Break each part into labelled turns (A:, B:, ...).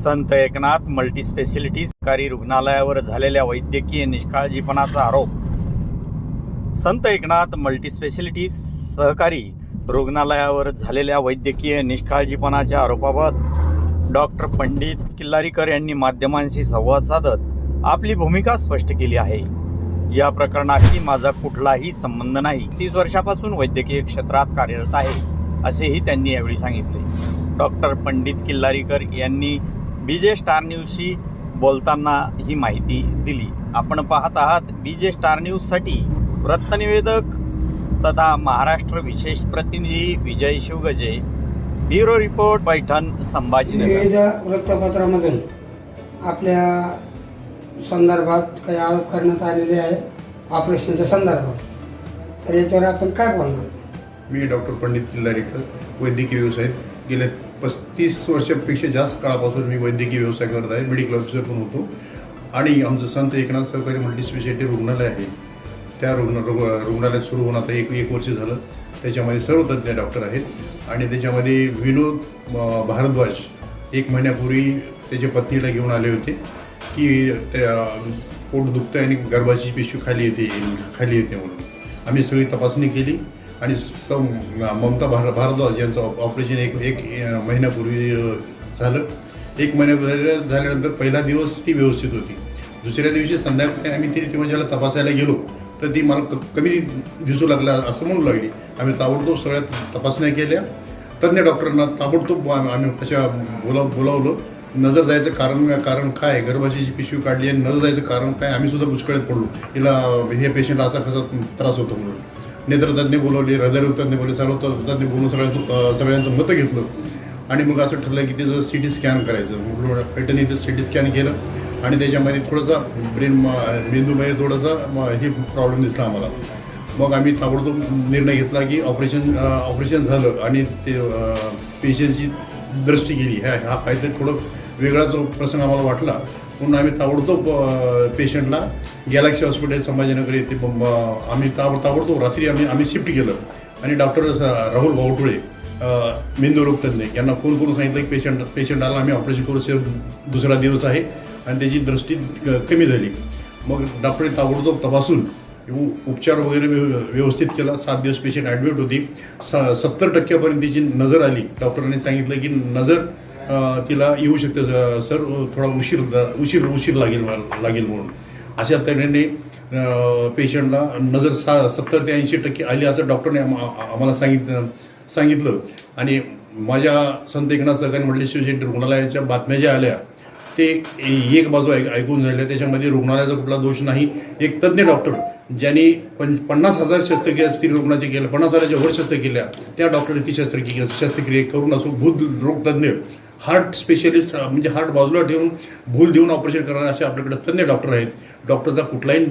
A: संत Eknath multispeciality सरकारी रुग्णालयावर झालेल्या वैद्यकीय निष्काळजीपणाचा आरोप. संत एकनाथ मल्टीस्पेशालिटी सहकारी रुग्णालयावर झालेल्या वैद्यकीय निष्काळजीपणाच्या आरोपाबाबत डॉक्टर पंडित किल्लारीकर यांनी माध्यमांशी संवाद साधत आपली भूमिका स्पष्ट केली आहे. या प्रकरणाशी माझा कुठलाही संबंध नाही. 30 वर्षापासून वैद्यकीय क्षेत्रात कार्यरत आहे, असेही त्यांनी यावेळी सांगितले. डॉक्टर पंडित किल्लारीकर यांनी बीजे स्टार न्यूजशी बोलताना ही माहिती दिली. आपण पाहत आहात बीजे स्टार न्यूजसाठी वृत्तनिवेदक तथा महाराष्ट्र विशेष प्रतिनिधी विजय शिवगजे. Bureau report, Paithan, Sambhajinagar.
B: विविध वृत्तपत्रामधून आपल्या संदर्भात काही आरोप करण्यात आलेले आहे ऑपरेशनच्या संदर्भात, तर याच्यावर आपण काय बोलणार?
C: मी डॉक्टर पंडित किल्लारीकर, वैद्यकीय व्यवसायात गेल्या 35 वर्षापेक्षा जास्त काळापासून मी वैद्यकीय व्यवसाय करत आहे. मेडिकल ऑफिसर पण होतो आणि आमचं संत एकनाथ सहकारी मल्टीस्पेशालिटी रुग्णालय आहे. त्या रुग्णालयात सुरू होऊन आता एक वर्ष झालं. त्याच्यामध्ये सर्व तज्ज्ञ डॉक्टर आहेत आणि त्याच्यामध्ये विनोद भारद्वाज 1 महिन्यापूर्वी त्याच्या पत्नीला घेऊन आले होते की त्या पोट दुखतं आणि गर्भाची पिशवी खाली येते म्हणून. आम्ही सगळी तपासणी केली आणि ममता भारद्वाज यांचं ऑपरेशन एक महिन्यापूर्वी झालं. 1 महिन्यापूर्वी झाल्यानंतर पहिला दिवस ती व्यवस्थित होती. दुसऱ्या दिवशी संध्याकाळी आम्ही तेव्हा ज्याला तपासायला गेलो तर ती मला कमी दिसू लागला असं म्हणू लागली. आम्ही ताबडतोब सगळ्या तपासण्या केल्या. तज्ज्ञ डॉक्टरांना ताबडतोब आम्ही त्याच्या बोलावलं. नजर जायचं कारण काय, गर्भाची पिशवी काढली आणि नजर जायचं कारण काय, आम्ही सुद्धा बुचकळ्यात पडलो. हिला हे पेशंटला असा कसा त्रास होतो म्हणून. नेत्रतज्ञ बोलवले, हृदयरोगतज्ञ बोलले, सर्व तज्ञ बोलून सगळ्यांचं मतं घेतलं आणि मग असं ठरलं की त्याचं CT स्कॅन करायचं. पैठण इथं CT स्कॅन केलं आणि त्याच्यामध्ये थोडासा मेंदूमध्ये थोडासा हे प्रॉब्लेम दिसला आम्हाला. मग आम्ही ताबडतोब निर्णय घेतला की ऑपरेशन झालं आणि ते पेशंटची दृष्टी गेली. हा काहीतरी थोडं वेगळा जो प्रसंग आम्हाला वाटला म्हणून आम्ही ताबडतोब पेशंटला गॅलेक्सी हॉस्पिटल संभाजीनगर येथे आम्ही ताबडतोब रात्री आम्ही शिफ्ट केलं आणि डॉक्टर राहुल भावटुळे मेंदूरोगतज्ञ यांना फोन करून सांगितलं की पेशंटाला आम्ही ऑपरेशन करू, दुसरा दिवस आहे आणि त्याची दृष्टी कमी झाली. मग डॉक्टरने ताबडतोब तपासून उपचार वगैरे व्यवस्थित केला. 7 दिवस पेशंट ॲडमिट होती. 70% तिची नजर आली. डॉक्टरांनी सांगितलं की नजर तिला येऊ शकते सर, थोडा उशीर लागेल म्हणून. अशा तऱ्हेने पेशंटला नजर 70 ते 80% आली असं डॉक्टरने आम्हाला सांगितलं. आणि माझ्या संत एकनाथ सहकारी मल्टीस्पेशालिटी रुग्णालयाच्या बातम्या ज्या आल्या ते एक बाजू ऐकून झाल्या. त्याच्यामध्ये रुग्णालयाचा कुठला दोष नाही. एक तज्ज्ञ डॉक्टर ज्यांनी 50,000 शस्त्रक्रिया स्त्री रुग्णाचे केल्या, 50,000च्या वर शस्त्रक्रिया, त्या डॉक्टरने ती शस्त्रक्रिया करून असो. भूल तज्ज्ञ, हार्ट स्पेशलिस्ट म्हणजे हार्ट बाजूला ठेवून भूल देऊन ऑपरेशन करणारे असे आपल्याकडे तज्ज्ञ डॉक्टर आहेत. डॉक्टरचा कुठलाही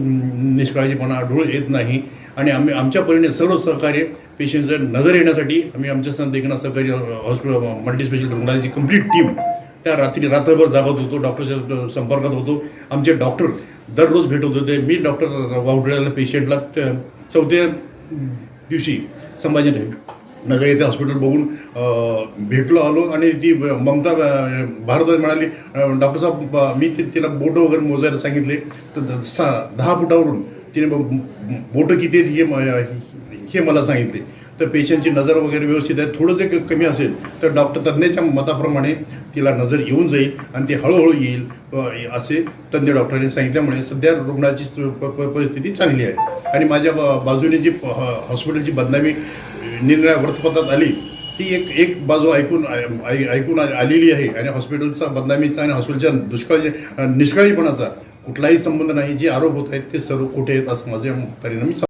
C: निष्काळजीपणा आढळून येत नाही आणि आमच्या परीने सर्व सहकार्य पेशंटचं नजर येण्यासाठी आम्ही आमच्या संत एकनाथ सहकारी हॉस्पिटल मल्टीस्पेशालिटी रुग्णालयाची कंप्लीट टीम त्या रात्रभर जागत होतो, डॉक्टरच्या संपर्कात होतो. आमचे डॉक्टर दररोज भेटत होते. मी डॉक्टर वावटळ्याला पेशंटला 4थ्या दिवशी संभाजीनगर येथे हॉस्पिटल बघून भेटलो आलो आणि ती ममता भारद्वाज म्हणाली, डॉक्टर साहेब मी तिला बोटं वगैरे मोजायला सांगितले तर 10 फुटावरून तिने बोटं किती आहेत हे मला सांगितले. तर पेशंटची नजर वगैरे व्यवस्थित आहे. थोडं जे कमी असेल तर तज्ज्ञाच्या मताप्रमाणे तिला नजर येऊन जाईल आणि ती हळूहळू येईल असे तज्ज्ञ डॉक्टरांनी सांगितल्यामुळे सध्या रुग्णाची परिस्थिती चांगली आहे. आणि माझ्या बाजूने जी हॉस्पिटलची बदनामी निरनिराळ्या वृत्तपत्रात आली ती एक बाजू ऐकून आलेली आहे आणि हॉस्पिटलचा बदनामीचा आणि हॉस्पिटलच्या निष्काळजीपणाचा कुठलाही संबंध नाही. जे आरोप होत आहेत ते सर्व खोटे आहेत असं माझ्या तऱ्हेने मी